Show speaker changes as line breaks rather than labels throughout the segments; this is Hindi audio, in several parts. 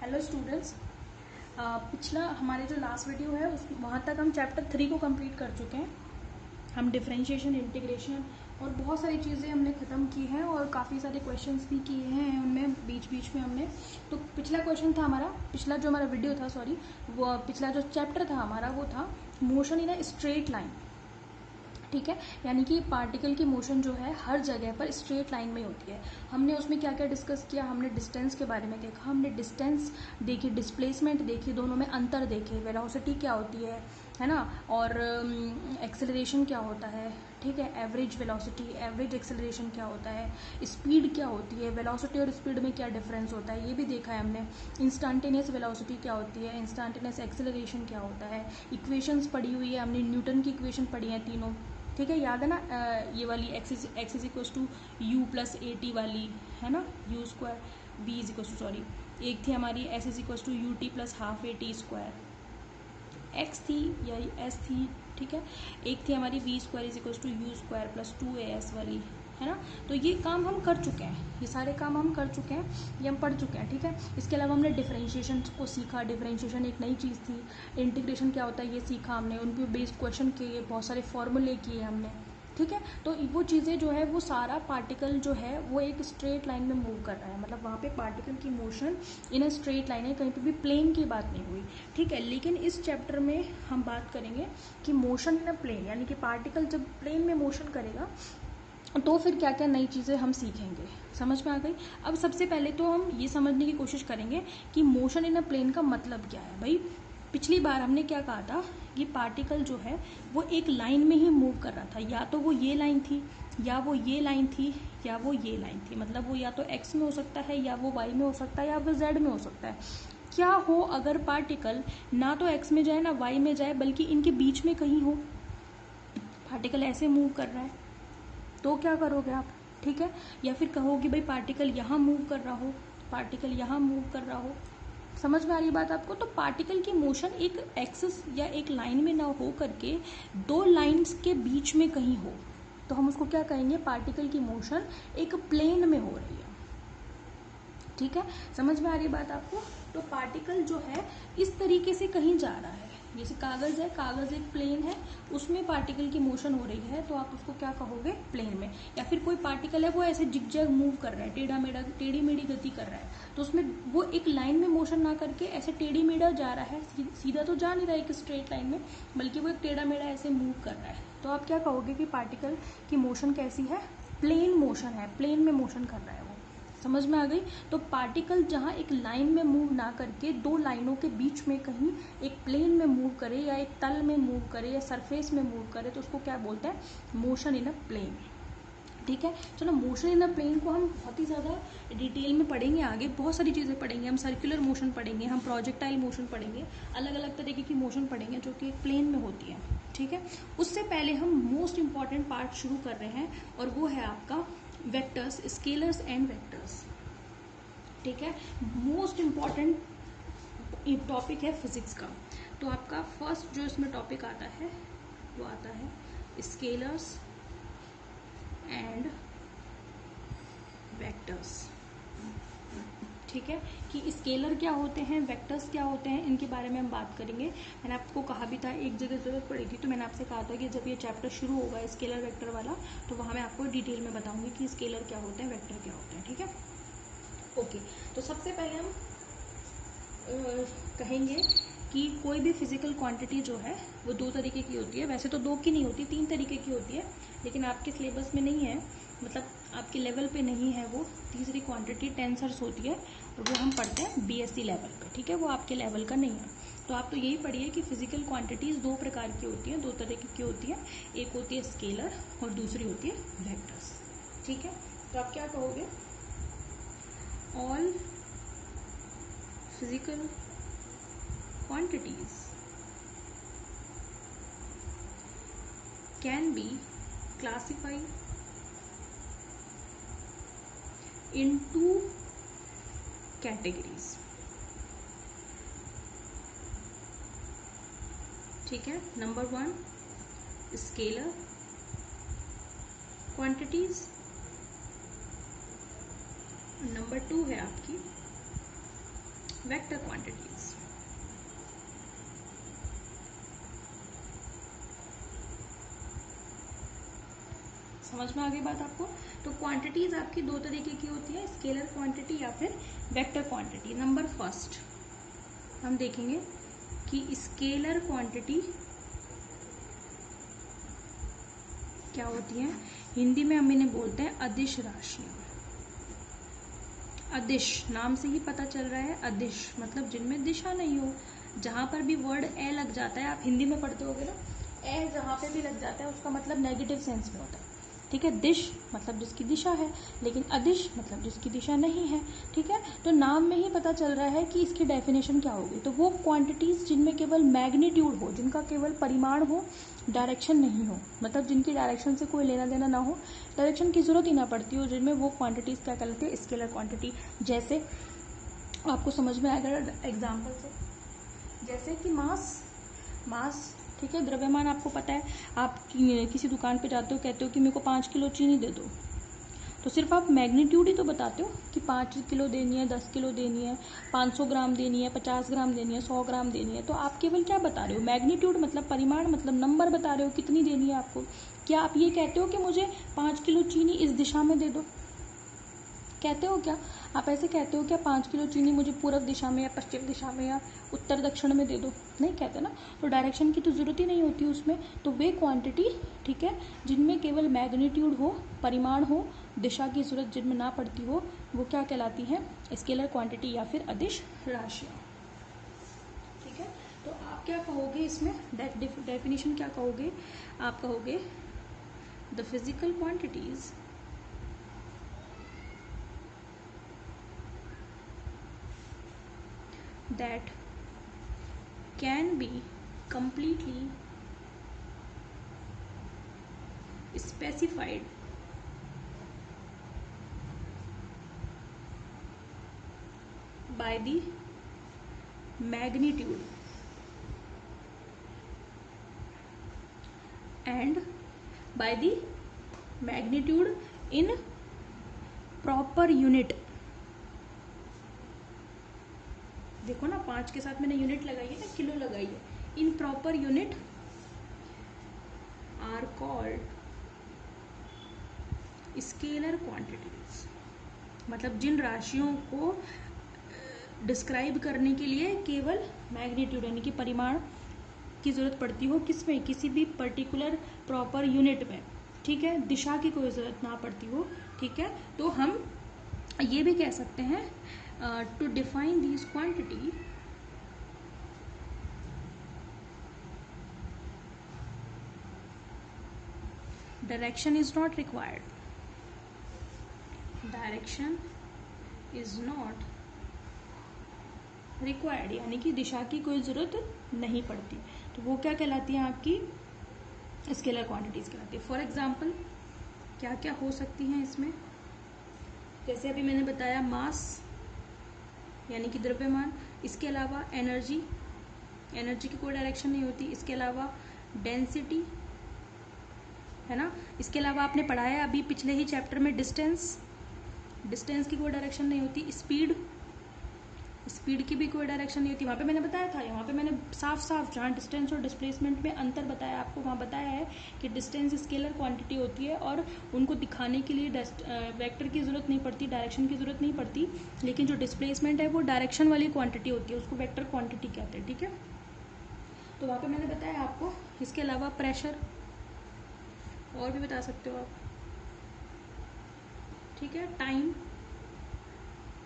हेलो स्टूडेंट्स, पिछला हमारे जो लास्ट वीडियो है उस वहाँ तक हम चैप्टर 3 को कंप्लीट कर चुके हैं। हम डिफरेंशिएशन, इंटीग्रेशन और बहुत सारी चीज़ें हमने ख़त्म की हैं और काफ़ी सारे क्वेश्चंस भी किए हैं उनमें बीच बीच में हमने। तो पिछला क्वेश्चन था हमारा, पिछला जो हमारा वीडियो था, सॉरी, वो पिछला जो चैप्टर था हमारा वो था motion in a straight line. ठीक है, यानी कि पार्टिकल की मोशन जो है हर जगह पर स्ट्रेट लाइन में होती है। हमने उसमें क्या क्या डिस्कस किया, हमने डिस्टेंस के बारे में देखा, हमने डिस्टेंस देखी, डिस्प्लेसमेंट देखी, दोनों में अंतर देखे, वेलोसिटी क्या होती है ना, और एक्सेलरेशन क्या होता है, ठीक है, एवरेज वेलोसिटी, एवरेज एक्सेलरेशन क्या होता है, स्पीड क्या होती है, वेलोसिटी और स्पीड में क्या डिफरेंस होता है ये भी देखा है हमने। इंस्टेंटेनियस वेलोसिटी क्या होती है, इंस्टेंटेनियस एक्सेलरेशन क्या होता है, इक्वेशंस पढ़ी हुई है हमने, न्यूटन की इक्वेशन पढ़ी है तीनों, ठीक है, याद है ना। ये वाली X is equal to U plus A T वाली है ना, U square, B is equal to, sorry, एक थी हमारी S is equal to U T plus half A T square, X थी या एस थी, ठीक है। एक थी हमारी V square is equal to U square plus 2as वाली, है ना। तो ये काम हम कर चुके हैं, ये सारे काम हम कर चुके हैं, ये हम पढ़ चुके हैं, ठीक है। इसके अलावा हमने डिफरेंशिएशन को सीखा, डिफरेंशिएशन एक नई चीज़ थी। इंटीग्रेशन क्या होता है ये सीखा हमने, उन पर बेस्ड क्वेश्चन किए, बहुत सारे फॉर्मूले किए हमने, ठीक है। तो वो चीज़ें जो है वो सारा पार्टिकल जो है वो एक स्ट्रेट लाइन में मूव कर रहा है, मतलब वहाँ पे पार्टिकल की motion in a straight line है, कहीं पे भी प्लेन की बात नहीं हुई, ठीक है। लेकिन इस चैप्टर में हम बात करेंगे कि मोशन इन अ प्लेन, यानी कि पार्टिकल जब प्लेन में मोशन करेगा तो फिर क्या क्या नई चीज़ें हम सीखेंगे, समझ में आ गई। अब सबसे पहले तो हम ये समझने की कोशिश करेंगे कि मोशन इन अ प्लेन का मतलब क्या है। भाई पिछली बार हमने क्या कहा था कि पार्टिकल जो है वो एक लाइन में ही मूव कर रहा था, या तो वो ये लाइन थी, या वो ये लाइन थी, या वो ये लाइन थी, मतलब वो या तो एक्स में हो सकता है, या वो वाई में हो सकता है, या वो जेड में हो सकता है। क्या हो अगर पार्टिकल ना तो एक्स में जाए ना वाई में जाए, बल्कि इनके बीच में कहीं हो, पार्टिकल ऐसे मूव कर रहा है, तो क्या करोगे आप, ठीक है। या फिर कहोगे भाई पार्टिकल यहाँ मूव कर रहा हो, पार्टिकल यहाँ मूव कर रहा हो, समझ में आ रही बात आपको। तो पार्टिकल की मोशन एक एक्सिस या एक लाइन में ना हो करके दो लाइंस के बीच में कहीं हो, तो हम उसको क्या कहेंगे, पार्टिकल की मोशन एक प्लेन में हो रही है, ठीक है। समझ में आ रही बात आपको। तो पार्टिकल जो है इस तरीके से कहीं जा रहा है, जैसे कागज है, कागज एक प्लेन है, उसमें पार्टिकल की मोशन हो रही है, तो आप उसको क्या कहोगे, प्लेन में। या फिर कोई पार्टिकल है वो ऐसे जिगजैग मूव कर रहा है, टेढ़ी मेढ़ी गति कर रहा है, तो उसमें वो एक लाइन में मोशन ना करके ऐसे टेढ़ी मेढ़ा जा रहा है, सीधा तो जा नहीं रहा है एक स्ट्रेट लाइन में, बल्कि वो एक टेढ़ा मेढ़ा ऐसे मूव कर रहा है, तो आप क्या कहोगे कि पार्टिकल की मोशन कैसी है, प्लेन मोशन है, प्लेन में मोशन कर रहा है वो, समझ में आ गई। तो पार्टिकल जहाँ एक लाइन में मूव ना करके दो लाइनों के बीच में कहीं एक प्लेन में मूव करे, या एक तल में मूव करे, या सरफेस में मूव करे, तो उसको क्या बोलते हैं, मोशन इन अ प्लेन, ठीक है। चलो मोशन इन अ प्लेन को हम बहुत ही ज़्यादा डिटेल में पढ़ेंगे, आगे बहुत सारी चीज़ें पढ़ेंगे, हम सर्कुलर मोशन पढ़ेंगे, हम प्रोजेक्टाइल मोशन पढ़ेंगे, अलग अलग तरीके की मोशन पढ़ेंगे जो कि एक प्लेन में होती है, ठीक है। उससे पहले हम मोस्ट इंपॉर्टेंट पार्ट शुरू कर रहे हैं, और वो है आपका वेक्टर्स, स्केलर्स एंड वेक्टर्स, ठीक है। मोस्ट इम्पॉर्टेंट टॉपिक है फिजिक्स का। तो आपका फर्स्ट जो इसमें टॉपिक आता है वो आता है स्केलर्स एंड वेक्टर्स, ठीक है। कि स्केलर क्या होते हैं, वेक्टर्स क्या होते हैं, इनके बारे में हम बात करेंगे। मैंने आपको कहा भी था, एक जगह जरूरत पड़ी थी तो मैंने आपसे कहा था कि जब ये चैप्टर शुरू होगा स्केलर वेक्टर वाला, तो वहाँ मैं आपको डिटेल में बताऊंगी कि स्केलर क्या होते हैं, वेक्टर क्या होते हैं, ठीक है। ओके, तो सबसे पहले हम कहेंगे कि कोई भी फिजिकल क्वांटिटी जो है वो दो तरीके की होती है, वैसे तो दो की नहीं होती, तीन तरीके की होती है, लेकिन आपके सिलेबस में नहीं है, मतलब आपके लेवल पे नहीं है वो तीसरी क्वांटिटी, टेंसर्स होती है, और वो हम पढ़ते हैं बीएससी लेवल पे, ठीक है, वो आपके लेवल का नहीं है। तो आप तो यही पढ़िए कि फिजिकल क्वांटिटीज़ दो प्रकार की होती हैं, दो तरीके की होती है, एक होती है स्केलर और दूसरी होती है वेक्टर्स, ठीक है। तो आप क्या कहोगे, all physical quantities can be classified in two categories, ठीक है। Number one scalar quantities, number two है आपकी वेक्टर क्वांटिटीज। समझ में आ गई बात आपको? तो क्वांटिटीज आपकी दो तरीके की होती है, स्केलर क्वांटिटी या फिर वेक्टर क्वांटिटी। नंबर फर्स्ट हम देखेंगे कि स्केलर क्वांटिटी क्या होती है। हिंदी में हम इन्हें बोलते हैं अदिश राशियां। अदिश नाम से ही पता चल रहा है, अदिश मतलब जिनमें दिशा नहीं हो। जहां पर भी वर्ड ए लग जाता है, आप हिंदी में पढ़ते होगे ना, ए जहां पे भी लग जाता है उसका मतलब नेगेटिव सेंस में होता है। ठीक है, दिश मतलब जिसकी दिशा है, लेकिन अदिश मतलब जिसकी दिशा नहीं है। ठीक है, तो नाम में ही पता चल रहा है कि इसकी डेफिनेशन क्या होगी। तो वो क्वांटिटीज जिनमें केवल मैग्नीट्यूड हो, जिनका केवल परिमाण हो, डायरेक्शन नहीं हो, मतलब जिनकी डायरेक्शन से कोई लेना देना ना हो, डायरेक्शन की जरूरत ही ना पड़ती हो, जिनमें वो क्वांटिटीज क्या कहलाती है, स्केलर क्वांटिटी। जैसे आपको समझ में आएगा एग्जाम्पल से, जैसे कि मास ठीक है, द्रव्यमान आपको पता है। आप किसी दुकान पे जाते हो, कहते हो कि मेरे को 5 किलो चीनी दे दो, तो सिर्फ आप मैग्नीट्यूड ही तो बताते हो कि 5 किलो देनी है, 10 किलो देनी है, 500 ग्राम देनी है, 50 ग्राम देनी है, 100 ग्राम देनी है। तो आप केवल क्या बता रहे हो, मैग्नीट्यूड मतलब परिमाण, मतलब नंबर बता रहे हो कितनी देनी है आपको। क्या आप ये कहते हो कि मुझे 5 किलो चीनी इस दिशा में दे दो? कहते हो क्या आप? ऐसे कहते हो क्या 5 किलो चीनी मुझे पूर्व दिशा में या पश्चिम दिशा में या उत्तर दक्षिण में दे दो? नहीं कहते ना। तो डायरेक्शन की तो ज़रूरत ही नहीं होती उसमें। तो वे क्वांटिटी ठीक है जिनमें केवल मैग्नीट्यूड हो, परिमाण हो, दिशा की जरूरत जिनमें ना पड़ती हो, वो क्या कहलाती हैं, स्केलर क्वांटिटी या फिर अदिश राशियाँ। ठीक है, तो आप क्या कहोगे इसमें, डेफिनेशन क्या कहोगे? आप कहोगे the physical quantities that can be completely specified by the magnitude and by the magnitude in proper unit। देखो ना, 5 के साथ मैंने यूनिट लगाई है ना, किलो लगाई है। In proper unit are called scalar quantities. मतलब जिन राशियों को डिस्क्राइब करने के लिए केवल मैग्नीट्यूड यानी कि परिमाण की जरूरत पड़ती हो, किसमें, किसी भी पर्टिकुलर प्रॉपर यूनिट में। ठीक है, दिशा की कोई जरूरत ना पड़ती हो। ठीक है, तो हम ये भी कह सकते हैं to define this quantity direction is not required. Direction is not required यानी कि दिशा की कोई जरूरत नहीं पड़ती। तो वो क्या कहलाती है, आपकी स्केलर क्वांटिटीज कहलाती है। फॉर एग्जाम्पल क्या क्या हो सकती हैं इसमें, जैसे अभी मैंने बताया मास यानी कि द्रव्यमान, इसके अलावा एनर्जी, एनर्जी की कोई डायरेक्शन नहीं होती। इसके अलावा डेंसिटी है ना, इसके अलावा आपने पढ़ाया अभी पिछले ही चैप्टर में डिस्टेंस, डिस्टेंस की कोई डायरेक्शन नहीं होती। स्पीड, स्पीड की भी कोई डायरेक्शन नहीं होती। वहाँ पे मैंने बताया था, वहाँ पे मैंने साफ साफ जहाँ डिस्टेंस और डिस्प्लेसमेंट में अंतर बताया आपको, वहाँ बताया है कि डिस्टेंस स्केलर क्वांटिटी होती है और उनको दिखाने के लिए वेक्टर की जरूरत नहीं पड़ती, डायरेक्शन की जरूरत नहीं पड़ती। लेकिन जो डिस्प्लेसमेंट है वो डायरेक्शन वाली क्वांटिटी होती है, उसको वेक्टर क्वांटिटी कहते हैं। ठीक है, तो वहाँ पर मैंने बताया आपको। इसके अलावा प्रेशर और भी बता सकते हो आप। ठीक है, टाइम,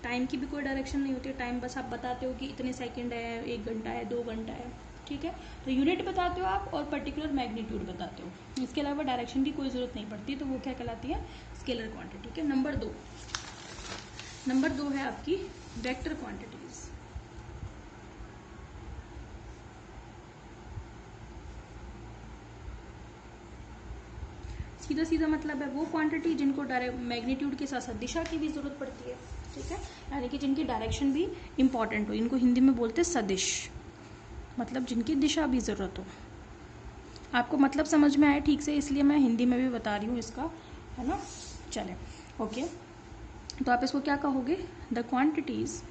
टाइम की भी कोई डायरेक्शन नहीं होती है। टाइम बस आप बताते हो कि इतने सेकंड है, 1 घंटा है, 2 घंटा है। ठीक है, तो यूनिट बताते हो आप और पर्टिकुलर मैग्नीट्यूड बताते हो। इसके अलावा डायरेक्शन की कोई जरूरत नहीं पड़ती, तो वो क्या कहलाती है, स्केलर क्वांटिटी। ठीक है, नंबर दो है आपकी वेक्टर क्वांटिटीज। सीधा सीधा मतलब है वो क्वांटिटी जिनको डायरेक्ट मैग्नीट्यूड के साथ साथ दिशा की भी जरूरत पड़ती है। ठीक है, यानी कि जिनकी डायरेक्शन भी इंपॉर्टेंट हो। इनको हिंदी में बोलते हैं सदिश, मतलब जिनकी दिशा भी जरूरत हो। आपको मतलब समझ में आए ठीक से, इसलिए मैं हिंदी में भी बता रही हूँ इसका, है ना। चले, ओके, तो आप इसको क्या कहोगे, the quantities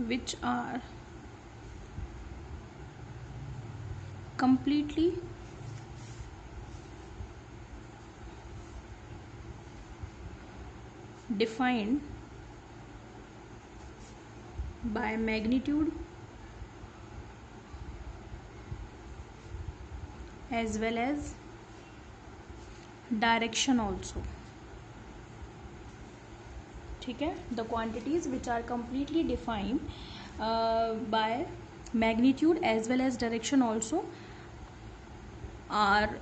which are completely defined by magnitude as well as direction also, ठीक है। The quantities which are completely defined by magnitude as well as direction also are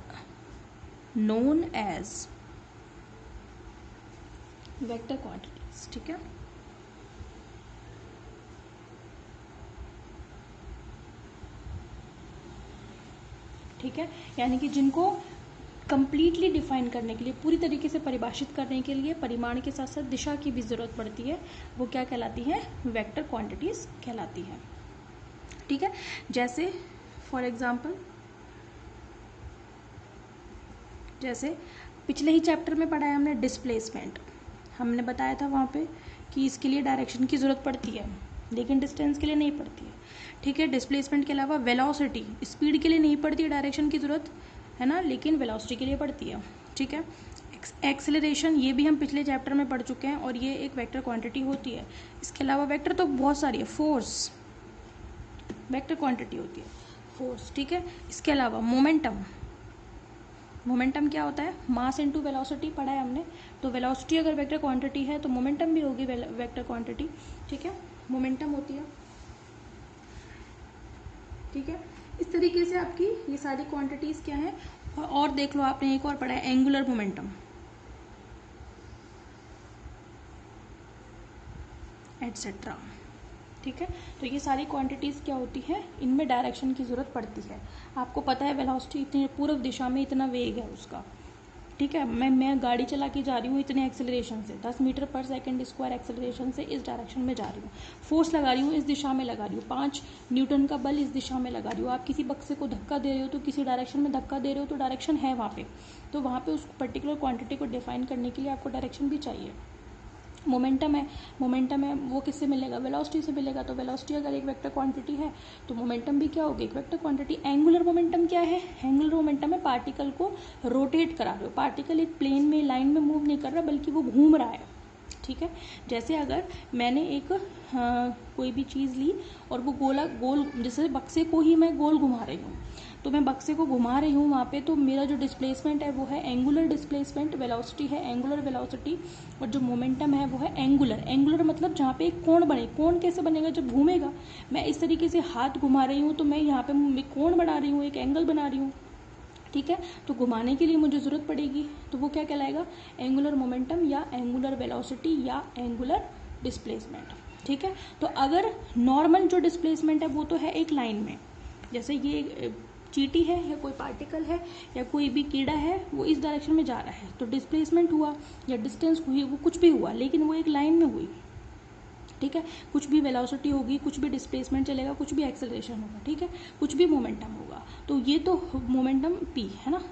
known as vector quantities, ठीक है। ठीक है, यानी कि जिनको कंप्लीटली डिफाइन करने के लिए, पूरी तरीके से परिभाषित करने के लिए परिमाण के साथ साथ दिशा की भी जरूरत पड़ती है, वो क्या कहलाती है? वेक्टर क्वांटिटीज कहलाती है, ठीक है। जैसे फॉर एग्जांपल, जैसे पिछले ही चैप्टर में पढ़ा है हमने डिस्प्लेसमेंट, हमने बताया था वहाँ पे कि इसके लिए डायरेक्शन की जरूरत पड़ती है लेकिन डिस्टेंस के लिए नहीं पड़ती है, ठीक है। डिस्प्लेसमेंट के अलावा वेलोसिटी, स्पीड के लिए नहीं पड़ती है डायरेक्शन की जरूरत, है ना, लेकिन वेलोसिटी के लिए पड़ती है, ठीक है। एक्सेलरेशन, ये भी हम पिछले चैप्टर में पढ़ चुके हैं और ये एक वेक्टर क्वांटिटी होती है। इसके अलावा वेक्टर तो बहुत सारी है, फोर्स वेक्टर क्वांटिटी होती है, फोर्स, ठीक है। इसके अलावा मोमेंटम, मोमेंटम क्या होता है? मास इनटू वेलोसिटी पढ़ा है हमने, तो वेलोसिटी अगर वेक्टर क्वांटिटी है तो मोमेंटम भी होगी वेक्टर क्वांटिटी, ठीक है, मोमेंटम होती है, ठीक है। इस तरीके से आपकी ये सारी क्वांटिटीज क्या है। और देख लो, आपने एक और पढ़ा है एंगुलर मोमेंटम, एटसेट्रा, ठीक है। तो ये सारी क्वांटिटीज क्या होती है, इनमें डायरेक्शन की जरूरत पड़ती है। आपको पता है वेलोसिटी इतनी पूर्व दिशा में इतना वेग है उसका, ठीक है। मैं गाड़ी चला के जा रही हूँ इतने एक्सेलरेशन से, 10 मीटर पर सेकंड स्क्वायर एक्सेलरेशन से इस डायरेक्शन में जा रही हूँ, फोर्स लगा रही हूँ इस दिशा में लगा रही हूँ, 5 न्यूटन का बल इस दिशा में लगा रही हूँ। आप किसी बक्से को धक्का दे रहे हो तो किसी डायरेक्शन में धक्का दे रहे हो तो डायरेक्शन है वहाँ पे, तो वहाँ पे उस पर्टिकुलर क्वांटिटी को डिफाइन करने के लिए आपको डायरेक्शन भी चाहिए। मोमेंटम है, मोमेंटम है वो किससे मिलेगा? वेलोसिटी से मिलेगा। तो वेलोसिटी अगर एक वेक्टर क्वांटिटी है तो मोमेंटम भी क्या होगी? एक वेक्टर क्वांटिटी। एंगुलर मोमेंटम क्या है? एंगुलर मोमेंटम है पार्टिकल को रोटेट करा रहे हो, पार्टिकल एक प्लेन में लाइन में मूव नहीं कर रहा बल्कि वो घूम रहा है, ठीक है। जैसे अगर मैंने एक कोई भी चीज़ ली और वो गोल, जैसे बक्से को ही मैं गोल घुमा रही हूँ, तो मैं बक्से को घुमा रही हूँ वहाँ पे, तो मेरा जो डिस्प्लेसमेंट है वो है एंगुलर डिस्प्लेसमेंट, वेलोसिटी है एंगुलर वेलोसिटी, और जो मोमेंटम है वो है एंगुलर। एंगुलर मतलब जहाँ पे एक कोण बने। कोण कैसे बनेगा? जब घूमेगा। मैं इस तरीके से हाथ घुमा रही हूँ तो मैं यहाँ पे कोण बना रही हूँ, एक एंगल बना रही हूँ, ठीक है। तो घुमाने के लिए मुझे ज़रूरत पड़ेगी, तो वो क्या कहलाएगा? एंगुलर मोमेंटम या एंगुलर वेलोसिटी या एंगुलर डिस्प्लेसमेंट, ठीक है। तो अगर नॉर्मल जो डिस्प्लेसमेंट है वो तो है एक लाइन में, जैसे ये चींटी है या कोई पार्टिकल है या कोई भी कीड़ा है, वो इस डायरेक्शन में जा रहा है तो डिस्प्लेसमेंट हुआ या डिस्टेंस हुई, वो कुछ भी हुआ, लेकिन वो एक लाइन में हुई, ठीक है। कुछ भी वेलोसिटी होगी, कुछ भी डिस्प्लेसमेंट चलेगा, कुछ भी एक्सेलरेशन होगा, ठीक है, कुछ भी मोमेंटम होगा। तो ये तो मोमेंटम p है ना,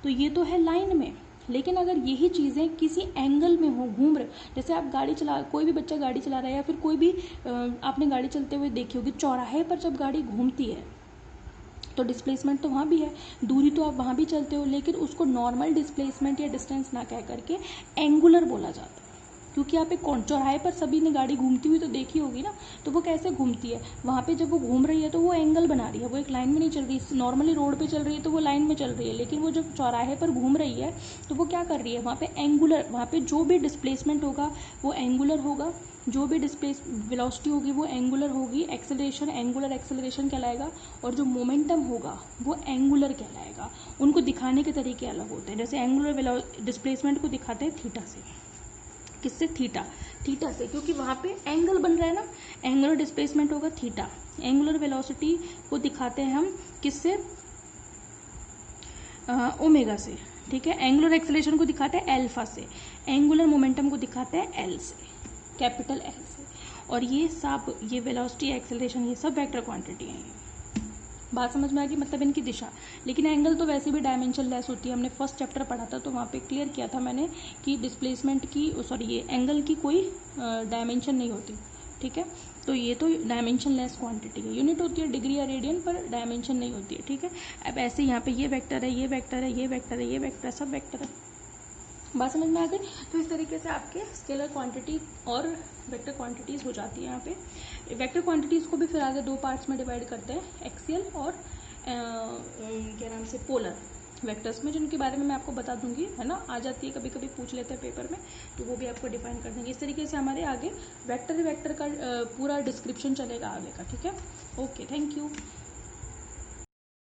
तो ये तो है लाइन में। लेकिन अगर यही चीज़ें किसी एंगल में हो, घूम रहे, जैसे आप गाड़ी चला, कोई भी बच्चा गाड़ी चला रहा है या फिर कोई भी आपने गाड़ी चलते हुए देखी होगी, चौराहे पर जब गाड़ी घूमती है तो डिस्प्लेसमेंट तो वहाँ भी है, दूरी तो आप वहाँ भी चलते हो, लेकिन उसको नॉर्मल डिस्प्लेसमेंट या डिस्टेंस ना कह करके एंगुलर बोला जाता है। क्योंकि आप एक चौराहे पर सभी ने गाड़ी घूमती हुई तो देखी होगी ना, तो वो कैसे घूमती है, वहाँ पे जब वो घूम रही है तो वो एंगल बना रही है, वो एक लाइन में नहीं चल रही। नॉर्मली रोड पे चल रही है तो वो लाइन में चल रही है, लेकिन वो जब चौराहे पर घूम रही है तो वो क्या कर रही है, वहाँ पे एंगुलर, वहाँ पे जो भी डिस्प्लेसमेंट होगा वो एंगुलर होगा, जो भी डिस्प्लेस वेलोसिटी होगी वो एंगुलर होगी, एक्सेलरेशन एंगुलर एक्सेलरेशन कहलाएगा, और जो मोमेंटम होगा वो एंगुलर कहलाएगा। उनको दिखाने के तरीके अलग होते हैं। जैसे एंगुलर डिस्प्लेसमेंट को दिखाते हैं थीटा से। किससे? थीटा से, क्योंकि वहाँ पे एंगल बन रहा है ना, एंगुलर डिस्प्लेसमेंट होगा थीटा। एंगुलर वेलोसिटी को दिखाते हैं हम किससे? ओमेगा से, ठीक है। एंगुलर एक्सेलरेशन को दिखाते हैं एल्फा से, एंगुलर मोमेंटम को दिखाते हैं एल से, कैपिटल एल से। और ये सब, ये वेलोसिटी एक्सेलरेशन, ये सब वेक्टर क्वांटिटी हैं। बात समझ में आ गई? मतलब इनकी दिशा। लेकिन एंगल तो वैसे भी डायमेंशन लेस होती है, हमने फर्स्ट चैप्टर पढ़ा था तो वहाँ पे क्लियर किया था मैंने कि डिस्प्लेसमेंट की, सॉरी, ये एंगल की कोई डायमेंशन नहीं होती, ठीक है। तो ये तो डायमेंशन लेस क्वांटिटी है, यूनिट होती है डिग्री या रेडियन, पर डायमेंशन नहीं होती है, ठीक है। अब ऐसे यहाँ पे ये वेक्टर है, ये वेक्टर है, ये वेक्टर है, ये वेक्टर है, सब वेक्टर है। बात समझ में आ गई। तो इस तरीके से आपके स्केलर क्वांटिटी और वेक्टर क्वांटिटीज़ हो जाती है यहाँ पे। वेक्टर क्वांटिटीज़ को भी फिर आगे दो पार्ट्स में डिवाइड करते हैं, एक्सियल और क्या नाम से पोलर वेक्टर्स में, जिनके बारे में मैं आपको बता दूंगी, है ना। आ जाती है, कभी कभी पूछ लेते हैं पेपर में, तो वो भी आपको डिफाइन कर देंगे। इस तरीके से हमारे आगे वेक्टर का पूरा डिस्क्रिप्शन चलेगा आगे का, ठीक है। Okay, thank you.